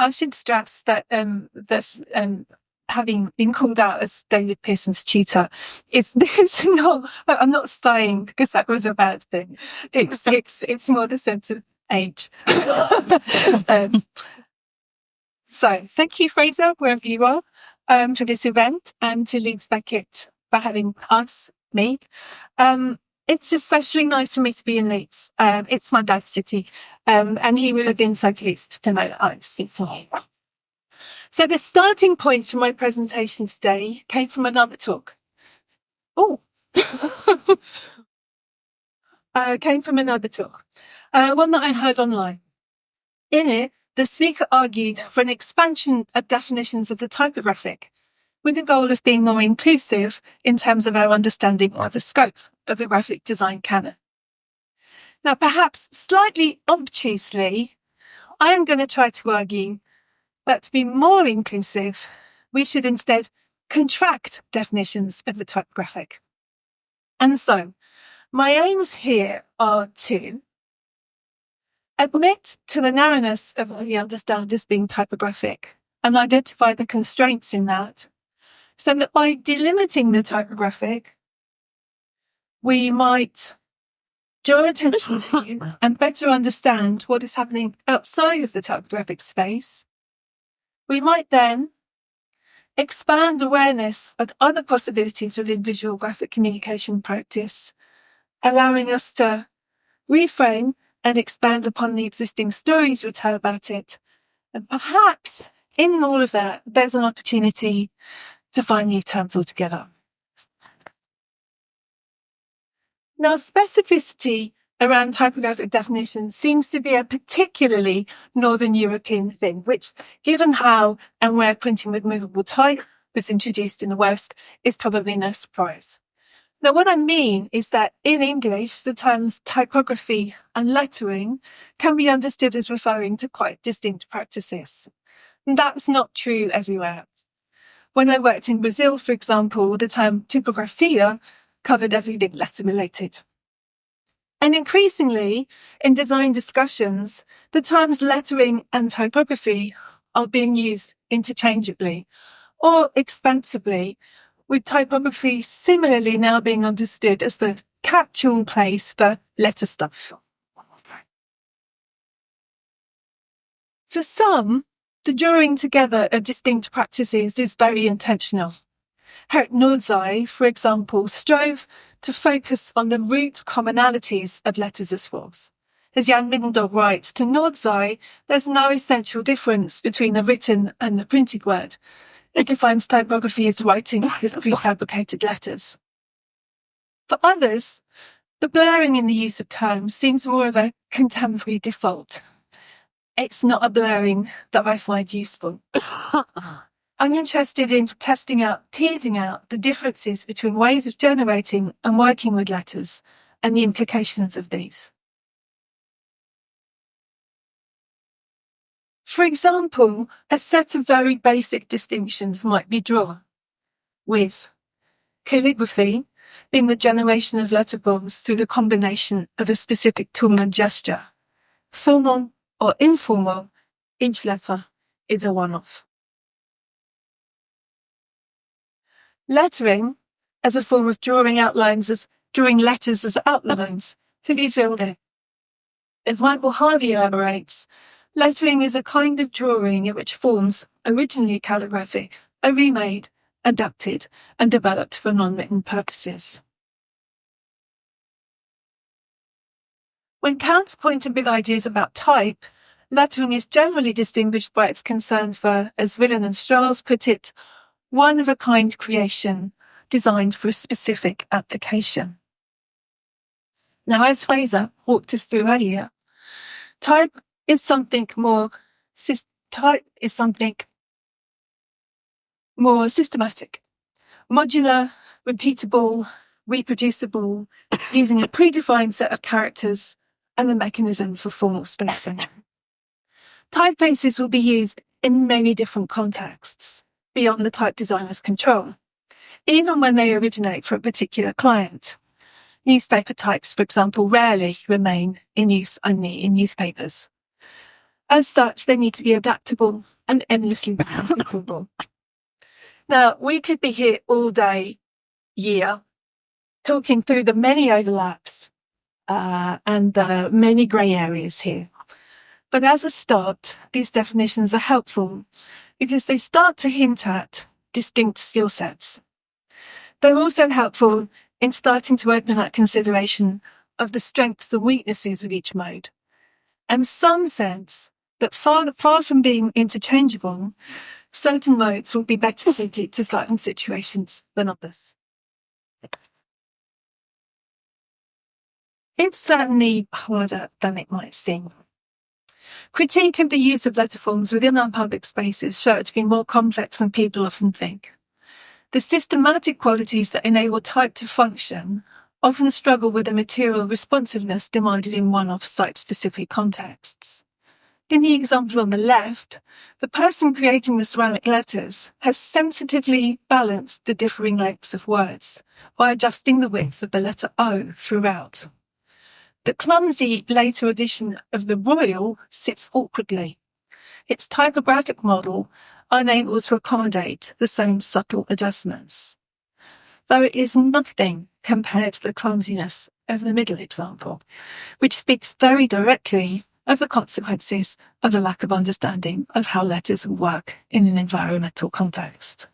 I should stress that having been called out as David Pearson's tutor is not. I'm not staying because that was a bad thing. It's more the sense of age. So thank you, Fraser, wherever you are, for this event, and to Leeds Beckett for having me. It's especially nice for me to be in Leeds. It's my dad's city, and he would have been so pleased to know that I speak for him. So the starting point for my presentation today came from another talk. Came from another talk, one that I heard online. In it, the speaker argued for an expansion of definitions of the typographic, with the goal of being more inclusive in terms of our understanding of the scope of the graphic design canon. Now, perhaps slightly obtusely, I am going to try to argue that to be more inclusive, we should instead contract definitions of the typographic. And so, my aims here are to admit to the narrowness of what we understand as being typographic and identify the constraints in that, so that by delimiting the typographic, we might draw attention to and better understand what is happening outside of the typographic space. We might then expand awareness of other possibilities within visual graphic communication practice, allowing us to reframe and expand upon the existing stories we tell about it. And perhaps in all of that, there's an opportunity to find new terms altogether. Now, specificity around typographic definitions seems to be a particularly Northern European thing, which, given how and where printing with movable type was introduced in the West, is probably no surprise. Now, what I mean is that in English, the terms typography and lettering can be understood as referring to quite distinct practices. And that's not true everywhere. When I worked in Brazil, for example, the term typografia covered everything letter-related. And increasingly, in design discussions, the terms lettering and typography are being used interchangeably or expansively, with typography similarly now being understood as the catch-all place for letter stuff. For some, the drawing together of distinct practices is very intentional. Herk Nordzai, for example, strove to focus on the root commonalities of letters as forms. As Jan Middendorf writes, to Nordzai, there's no essential difference between the written and the printed word. It defines typography as writing with prefabricated letters. For others, the blurring in the use of terms seems more of a contemporary default. It's not a blurring that I find useful. I'm interested in teasing out the differences between ways of generating and working with letters and the implications of these. For example, a set of very basic distinctions might be drawn, with calligraphy being the generation of letterforms through the combination of a specific tool and gesture. Formal or informal, each letter is a one-off. Lettering as a form of drawing letters as outlines to be filled in. As Michael Harvey elaborates, lettering is a kind of drawing in which forms, originally calligraphic, are remade, adapted, and developed for non-written purposes. When counterpointed with ideas about type, lettering is generally distinguished by its concern for, as Villen and Strauss put it, one-of-a-kind creation designed for a specific application. Now, as Fraser walked us through earlier, type is something more systematic, modular, repeatable, reproducible, using a predefined set of characters and the mechanism for formal spacing. Typefaces will be used in many different contexts beyond the type designer's control, even when they originate for a particular client. Newspaper types, for example, rarely remain in use only in newspapers. As such, they need to be adaptable and endlessly memorable. Now, we could be here all day, talking through the many overlaps and the many grey areas here. But as a start, these definitions are helpful because they start to hint at distinct skill sets. They're also helpful in starting to open that consideration of the strengths and weaknesses of each mode, and some sense that far from being interchangeable, certain modes will be better suited to certain situations than others. It's certainly harder than it might seem. Critique of the use of letterforms within our public spaces show it to be more complex than people often think. The systematic qualities that enable type to function often struggle with the material responsiveness demanded in one-off site-specific contexts. In the example on the left, the person creating the ceramic letters has sensitively balanced the differing lengths of words by adjusting the width of the letter O throughout. The clumsy later addition of the royal sits awkwardly. Its typographic model unable to accommodate the same subtle adjustments, though it is nothing compared to the clumsiness of the middle example, which speaks very directly of the consequences of a lack of understanding of how letters work in an environmental context.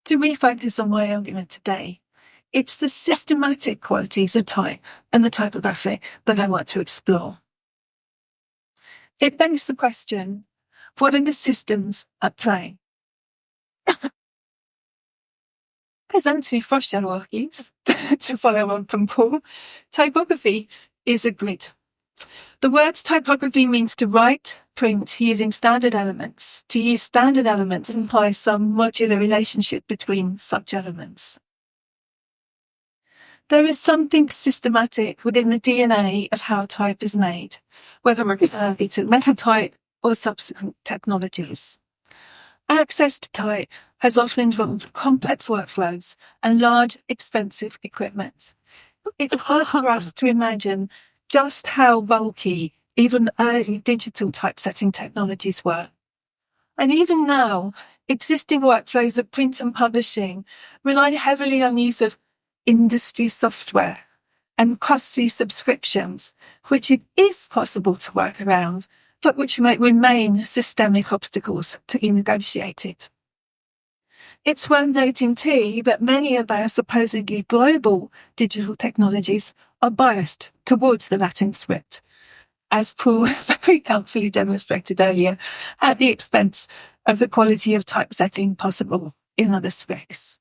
To refocus on my argument today, it's the systematic qualities of type and the typographic that I want to explore. It begs the question, what are the systems at play? As Anthony Froschel argues, to follow on from Paul, typography is a grid. The word typography means to write, print using standard elements. To use standard elements implies some modular relationship between such elements. There is something systematic within the DNA of how type is made, whether it's metal type or subsequent technologies. Access to type has often involved complex workflows and large, expensive equipment. It's hard for us to imagine just how bulky even early digital typesetting technologies were. And even now, existing workflows of print and publishing rely heavily on use of industry software and costly subscriptions, which it is possible to work around, but which might remain systemic obstacles to be negotiated. It's worth noting too that many of our supposedly global digital technologies are biased towards the Latin script, as Paul very helpfully demonstrated earlier, at the expense of the quality of typesetting possible in other scripts.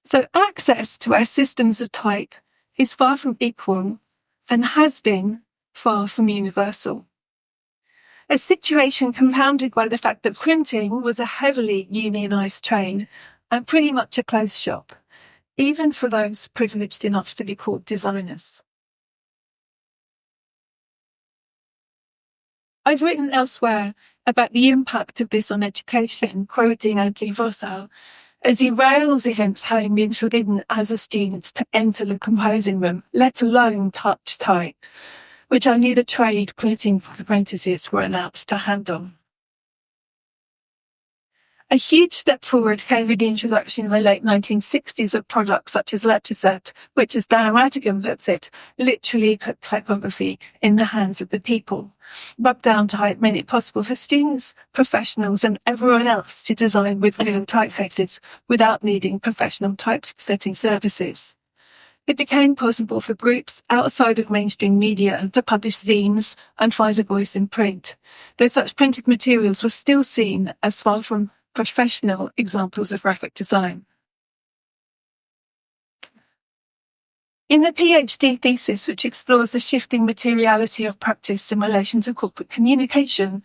So access to our systems of type is far from equal and has been far from universal. A situation compounded by the fact that printing was a heavily unionised trade and pretty much a closed shop, even for those privileged enough to be called designers. I've written elsewhere about the impact of this on education, quoting Anthony Froschel, as he rails against having been forbidden as a student to enter the composing room, let alone touch type, which only the trade printing apprentices were allowed to handle. A huge step forward came with the introduction in the late 1960s of products such as Letterset, which, as Dan Ratigan puts it, literally put typography in the hands of the people. Rub-down type made it possible for students, professionals, and everyone else to design with real typefaces without needing professional typesetting services. It became possible for groups outside of mainstream media to publish zines and find a voice in print, though such printed materials were still seen as far from professional examples of graphic design. In the PhD thesis, which explores the shifting materiality of practice in relation to corporate communication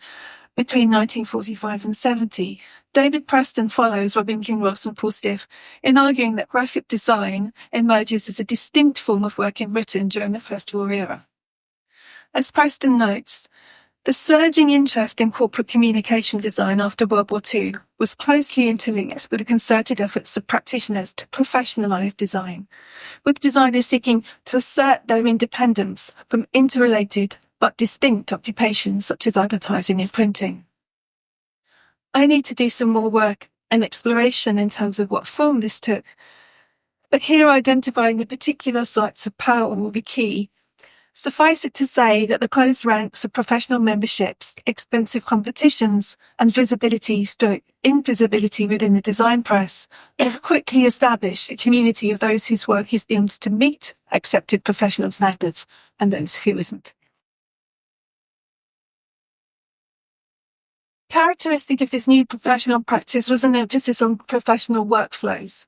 between 1945 and 70, David Preston follows Robin Kinross and Paul Stiff in arguing that graphic design emerges as a distinct form of work in Britain during the post-war era. As Preston notes, the surging interest in corporate communication design after World War II was closely interlinked with the concerted efforts of practitioners to professionalise design, with designers seeking to assert their independence from interrelated but distinct occupations such as advertising and printing. I need to do some more work and exploration in terms of what form this took. But here identifying the particular sites of power will be key. Suffice it to say that the closed ranks of professional memberships, expensive competitions, and visibility/invisibility within the design press will quickly establish a community of those whose work is deemed to meet accepted professional standards and those who isn't. Characteristic of this new professional practice was an emphasis on professional workflows.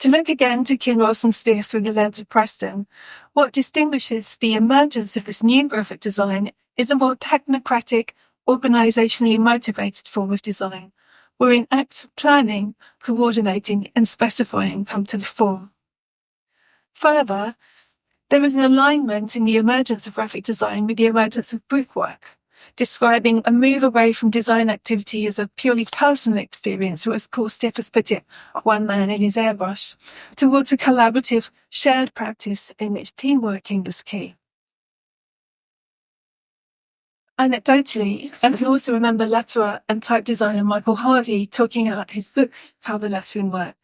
To look again to Kinross and steer through the lens of Preston, what distinguishes the emergence of this new graphic design is a more technocratic, organisationally motivated form of design, wherein acts of planning, coordinating and specifying come to the fore. Further, there is an alignment in the emergence of graphic design with the emergence of group work, describing a move away from design activity as a purely personal experience, or as Paul Stiff has put it, one man in his airbrush, towards a collaborative, shared practice in which teamworking was key. Anecdotally, I can also remember letterer and type designer Michael Harvey talking about his book, How the Lettering Worked,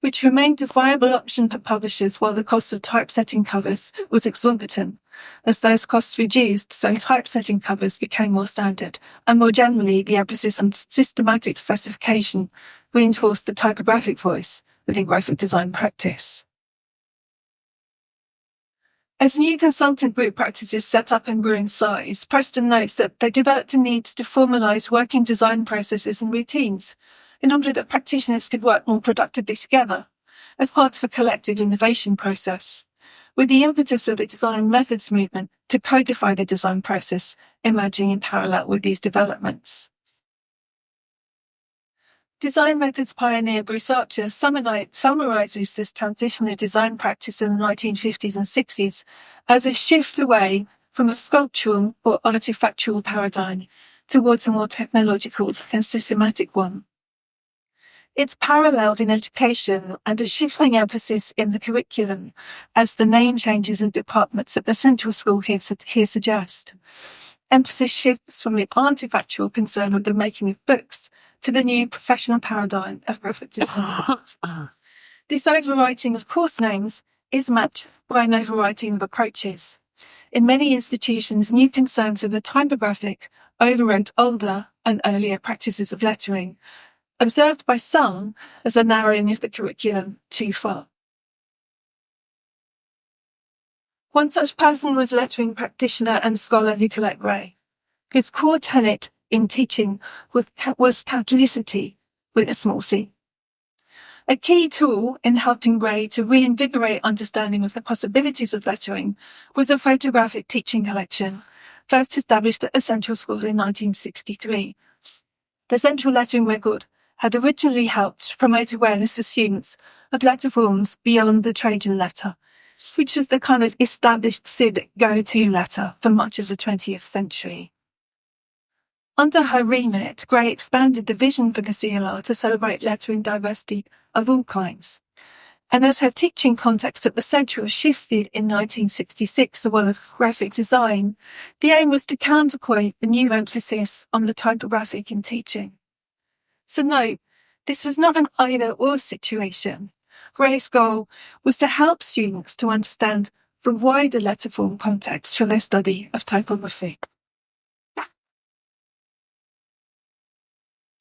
which remained a viable option for publishers while the cost of typesetting covers was exorbitant. As those costs reduced, so typesetting covers became more standard, and more generally, the emphasis on systematic specification reinforced the typographic voice within graphic design practice. As new consultant group practices set up and grew in size, Preston notes that they developed a need to formalise working design processes and routines in order that practitioners could work more productively together as part of a collective innovation process, with the impetus of the design methods movement to codify the design process emerging in parallel with these developments. Design methods pioneer Bruce Archer summarises this transition of design practice in the 1950s and 60s as a shift away from a sculptural or artifactual paradigm towards a more technological and systematic one. It's paralleled in education and a shifting emphasis in the curriculum as the name changes in departments at the central school here suggest. Emphasis shifts from the artifactual concern of the making of books to the new professional paradigm of graphic design. This overwriting of course names is matched by an overwriting of approaches. In many institutions, new concerns with the typographic overwrote older and earlier practices of lettering, observed by some as a narrowing of the curriculum too far. One such person was lettering practitioner and scholar Nicolette Gray, whose core tenet in teaching was catholicity with a small c. A key tool in helping Gray to reinvigorate understanding of the possibilities of lettering was a photographic teaching collection, first established at the Central School in 1963. The Central Lettering Record had originally helped promote awareness for students of letterforms beyond the Trajan letter, which was the kind of established SID go-to letter for much of the 20th century. Under her remit, Gray expanded the vision for the CLR to celebrate lettering diversity of all kinds. And as her teaching context at the Central shifted in 1966 to one of graphic design, the aim was to counterpoint the new emphasis on the typographic in teaching. So note, this was not an either-or situation. Gray's goal was to help students to understand the wider letterform context for their study of typography.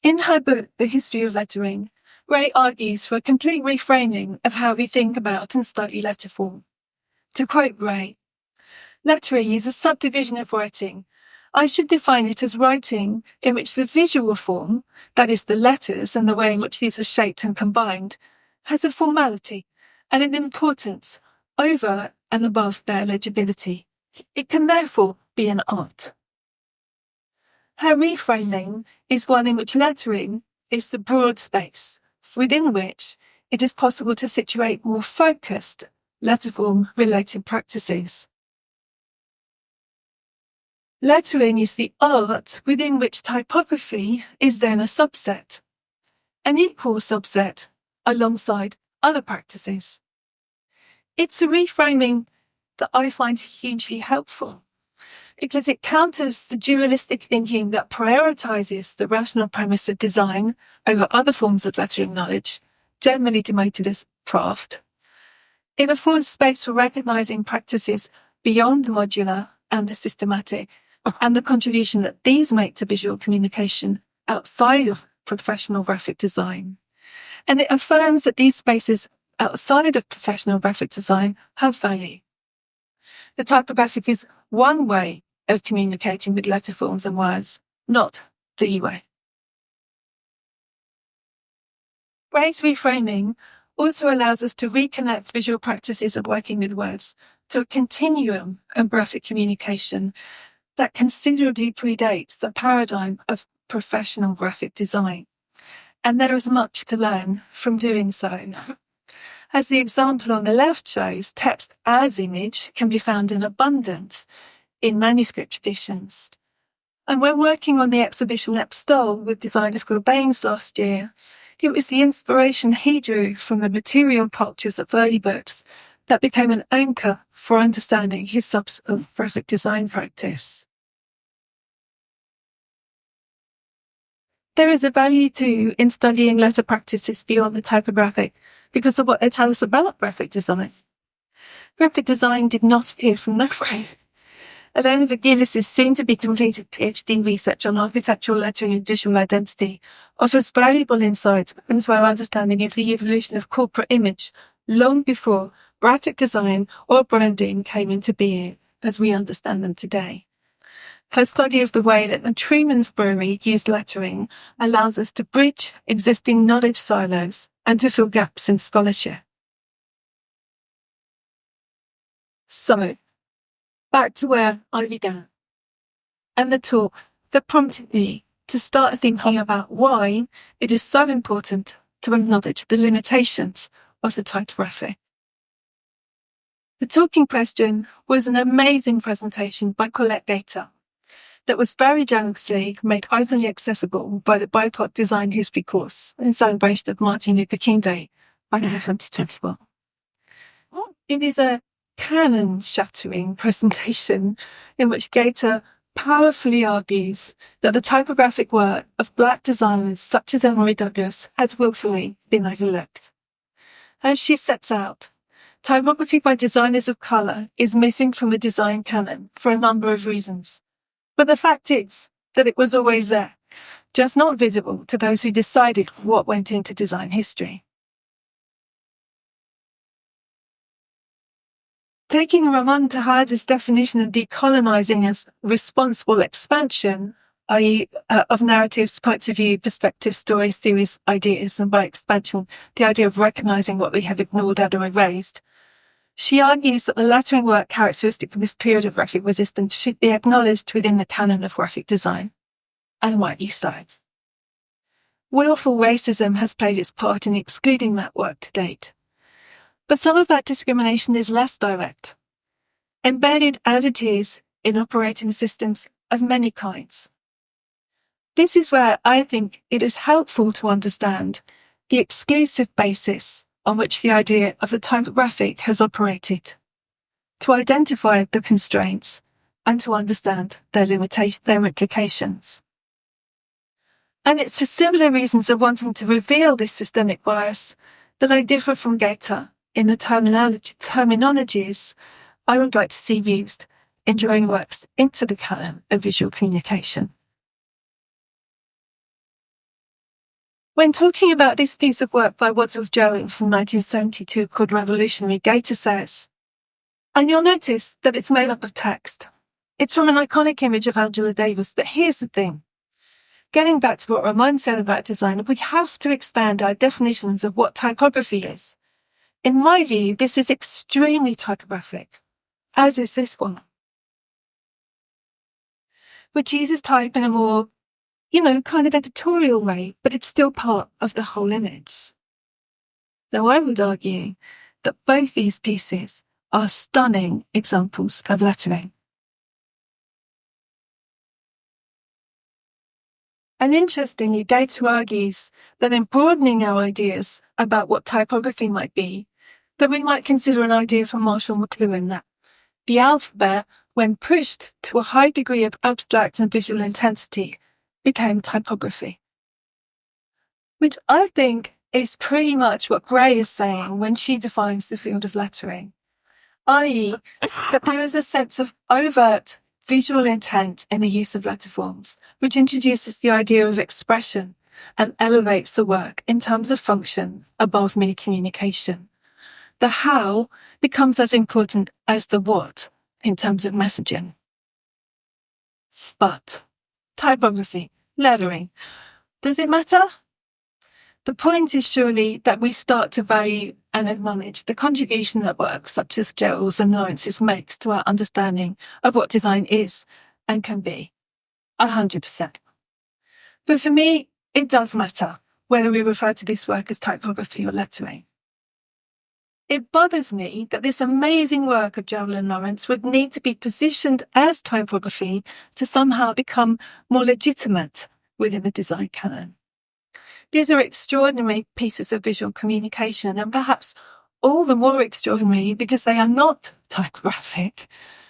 In her book, The History of Lettering, Gray argues for a complete reframing of how we think about and study letterform. To quote Gray, "Lettering is a subdivision of writing. I should define it as writing in which the visual form, that is the letters and the way in which these are shaped and combined, has a formality and an importance over and above their legibility. It can therefore be an art." Her reframing is one in which lettering is the broad space within which it is possible to situate more focused letterform-related practices. Lettering is the art within which typography is then a subset, an equal subset alongside other practices. It's a reframing that I find hugely helpful because it counters the dualistic thinking that prioritizes the rational premise of design over other forms of lettering knowledge, generally denoted as craft. It affords space for recognizing practices beyond the modular and the systematic, and the contribution that these make to visual communication outside of professional graphic design. And it affirms that these spaces outside of professional graphic design have value. The typographic is one way of communicating with letterforms and words, not the way. Gray's reframing also allows us to reconnect visual practices of working with words to a continuum of graphic communication that considerably predates the paradigm of professional graphic design. And there is much to learn from doing so. As the example on the left shows, text as image can be found in abundance in manuscript traditions. And when working on the exhibition at Stoll with designer Phil Baines last year, it was the inspiration he drew from the material cultures of early books that became an anchor for understanding his subsequent graphic design practice. There is a value too in studying letter practices beyond the typographic because of what they tell us about graphic design. Graphic design did not appear from nowhere. Elena Virgilis's soon-to-be completed PhD research on architectural lettering and visual identity offers valuable insights into our understanding of the evolution of corporate image long before graphic design or branding came into being as we understand them today. Her study of the way that the Truman's Brewery used lettering allows us to bridge existing knowledge silos and to fill gaps in scholarship. So, back to where I began, and the talk that prompted me to start thinking about why it is so important to acknowledge the limitations of the typographic. The talking question was an amazing presentation by Colette Gator that was very generously made openly accessible by the BIPOC Design History course in celebration of Martin Luther King Day in 2021. It is a canon-shattering presentation in which Gator powerfully argues that the typographic work of Black designers such as Emory Douglas has willfully been overlooked. As she sets out, typography by designers of colour is missing from the design canon for a number of reasons. But the fact is that it was always there, just not visible to those who decided what went into design history. Taking Ramon Tejada's definition of decolonizing as responsible expansion, i.e. Of narratives, points of view, perspectives, stories, theories, ideas, and by expansion, the idea of recognizing what we have ignored or erased, she argues that the lettering work characteristic of this period of graphic resistance should be acknowledged within the canon of graphic design, and rightly so. Willful racism has played its part in excluding that work to date. But some of that discrimination is less direct, embedded as it is in operating systems of many kinds. This is where I think it is helpful to understand the exclusive basis on which the idea of the typographic has operated, to identify the constraints and to understand their implications. And it's for similar reasons of wanting to reveal this systemic bias that I differ from Gator in the terminologies I would like to see used in drawing works into the canon of visual communication. When talking about this piece of work by Wadsworth Jowett from 1972 called Revolutionary, Gator says, and you'll notice that it's made up of text. It's from an iconic image of Angela Davis, but here's the thing. Getting back to what Ramon said about design, we have to expand our definitions of what typography is. In my view, this is extremely typographic, as is this one, which uses type in a more kind of editorial way, but it's still part of the whole image. Now, I would argue that both these pieces are stunning examples of lettering. And interestingly, Gator argues that in broadening our ideas about what typography might be, that we might consider an idea from Marshall McLuhan that the alphabet when pushed to a high degree of abstract and visual intensity, became typography. Which I think is pretty much what Gray is saying when she defines the field of lettering, i.e. that there is a sense of overt visual intent in the use of letterforms, which introduces the idea of expression and elevates the work in terms of function above mere communication. The how becomes as important as the what in terms of messaging. But typography, lettering, does it matter? The point is surely that we start to value and acknowledge the contribution that work such as Gerald's and Lawrence's makes to our understanding of what design is and can be. 100%. But for me, it does matter whether we refer to this work as typography or lettering. It bothers me that this amazing work of Gerald and Lawrence would need to be positioned as typography to somehow become more legitimate within the design canon. These are extraordinary pieces of visual communication, and perhaps all the more extraordinary because they are not typographic.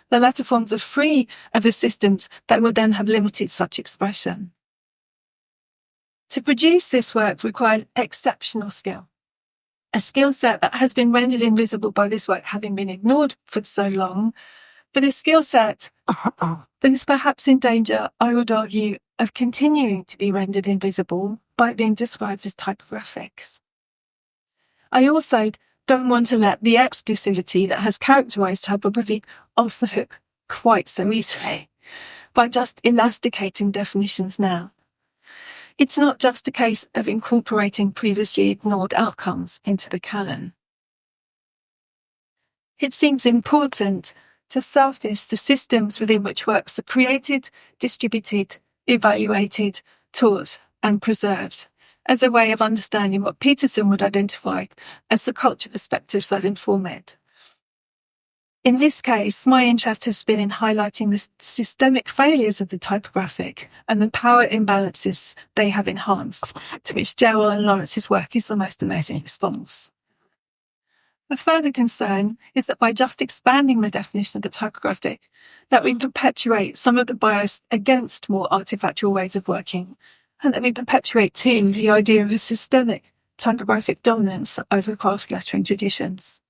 The letterforms are free of the systems that would then have limited such expression. To produce this work required exceptional skill, a skill set that has been rendered invisible by this work having been ignored for so long, but a skill set that is perhaps in danger, I would argue, of continuing to be rendered invisible by being described as typographic. I also don't want to let the exclusivity that has characterized typography off the hook quite so easily by just elasticating definitions now. It's not just a case of incorporating previously ignored outcomes into the canon. It seems important to surface the systems within which works are created, distributed, evaluated, taught, and preserved as a way of understanding what Peterson would identify as the culture perspectives that inform it. In this case, my interest has been in highlighting the systemic failures of the typographic and the power imbalances they have enhanced, to which Gerald and Lawrence's work is the most amazing response. A further concern is that by just expanding the definition of the typographic, that we perpetuate some of the bias against more artifactual ways of working, and that we perpetuate too the idea of a systemic typographic dominance over craft lettering traditions.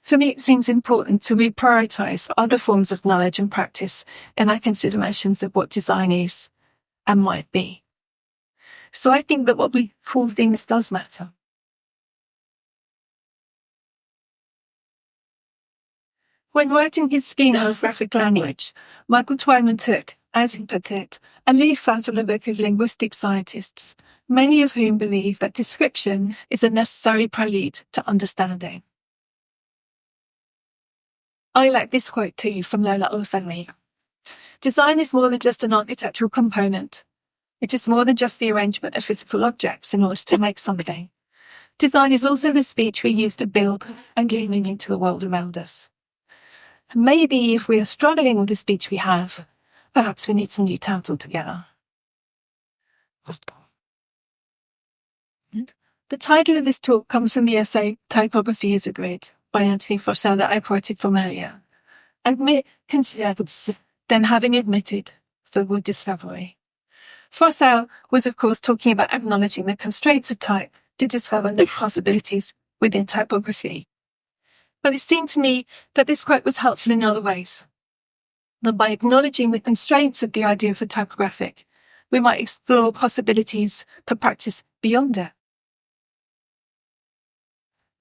For me, it seems important to reprioritize other forms of knowledge and practice in our considerations of what design is and might be. So I think that what we call things does matter. When writing his schema of graphic language, Michael Twyman took, as he put it, a leaf out of the book of linguistic scientists, many of whom believe that description is a necessary prelude to understanding. I like this quote too from Lola Olufemi. Design is more than just an architectural component. It is more than just the arrangement of physical objects in order to make something. Design is also the speech we use to build and gain meaning to the world around us. Maybe if we are struggling with the speech we have, perhaps we need some new terms altogether. The title of this talk comes from the essay Typography is a Grid by Anthony Froissart that I quoted from earlier. Admit concerns, then having admitted the word discovery. Froissart was of course talking about acknowledging the constraints of type to discover the possibilities within typography. But it seemed to me that this quote was helpful in other ways. That by acknowledging the constraints of the idea of the typographic, we might explore possibilities for practice beyond it.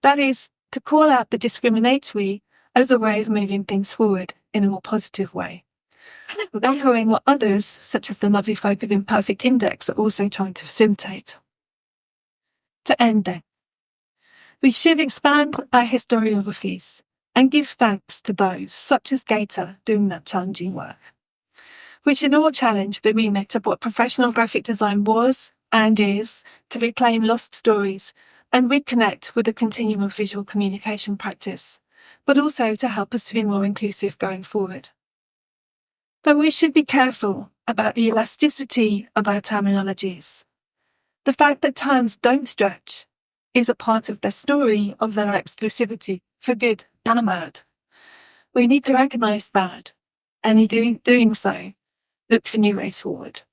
That is, to call out the discriminatory as a way of moving things forward in a more positive way. Echoing what others, such as the lovely folk of Imperfect Index, are also trying to facilitate. To end then, we should expand our historiographies and give thanks to those, such as Gator, doing that challenging work. We should all challenge the remit of what professional graphic design was and is to reclaim lost stories and reconnect with the continuum of visual communication practice, but also to help us to be more inclusive going forward. But we should be careful about the elasticity of our terminologies. The fact that terms don't stretch is a part of the story of their exclusivity, for good and bad. We need to recognize that And in doing so, look for new ways forward.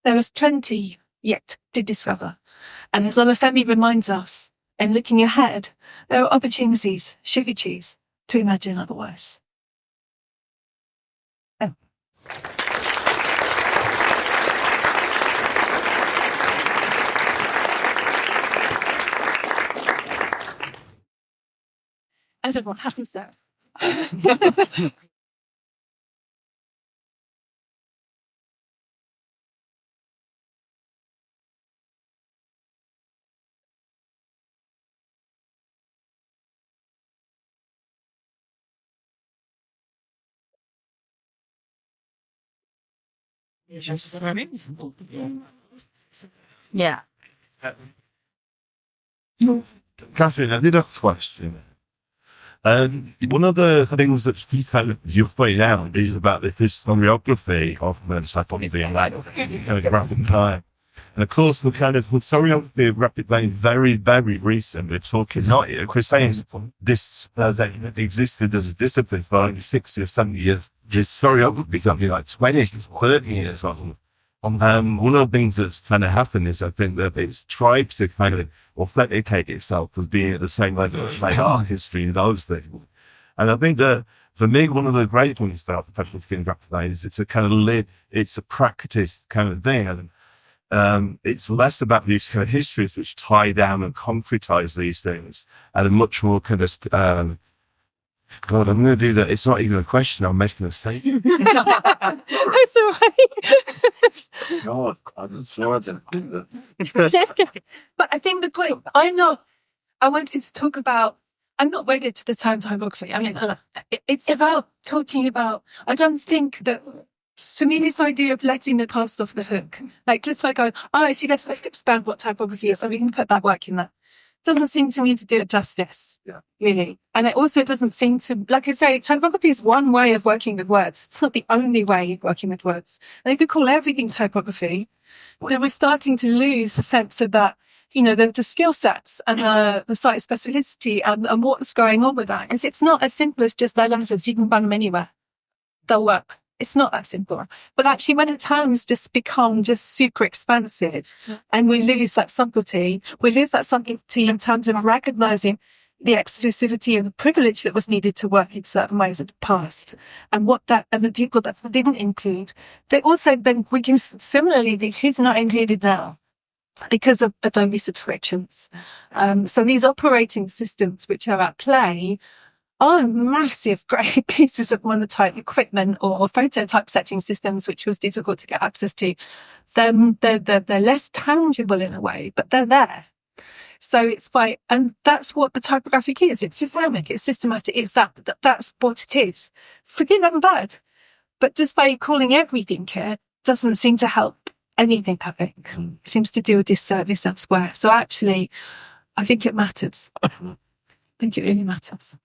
There is plenty yet to discover. And as Olafemi reminds us, in looking ahead, there are opportunities, should we choose, to imagine otherwise. Oh. I don't know what happens there. Yeah. Catherine, I did have a question. One of the things that you point out is about the historiography of typography and like graphic time. And of course, the historiography of graphic time is very, very recent. We're talking not, we're saying this existed as a discipline for only 60 or 70 years. Historiography is something like 20, 30 years on. One of the things that's kind of happened is I think that it's tried to kind of authenticate itself as being at the same level as like art history and those things. And I think that for me, one of the great things about professional skin graphic design is it's a kind of it's a practice kind of thing. And it's less about these kind of histories which tie down and concretize these things and a much more kind of, God, I'm going to do that. It's not even a question. I'm making a statement. That's all right. God, I just wanted to do that. But I think the point, I wanted to talk about, I'm not wedded to the term typography. I mean, it's about talking about, I don't think that, for me, this idea of letting the past off the hook, like just by going, actually, let's expand what typography is so we can put that work in there. Doesn't seem to me to do it justice, really. And it also doesn't seem to, like I say, typography is one way of working with words. It's not the only way of working with words. And if you call everything typography, then we're starting to lose a sense of that, the skill sets and the site specificity and what's going on with that. Because it's not as simple as just their letters. You can bang them anywhere. They'll work. It's not that simple. But actually, when the terms just become just super expansive and we lose that subtlety, in terms of recognizing the exclusivity and the privilege that was needed to work in certain ways in the past and and the people that didn't include. They also, then we can similarly think who's not included now because of Adobe subscriptions. So these operating systems which are at play are massive, great pieces of monotype equipment or photo typesetting systems, which was difficult to get access to. They're less tangible in a way, but they're there. So and that's what the typographic is. It's systemic, it's systematic. It's that's what it is. For good and bad. But just by calling everything here doesn't seem to help anything, I think. It seems to do a disservice elsewhere. So actually, I think it matters. I think it really matters.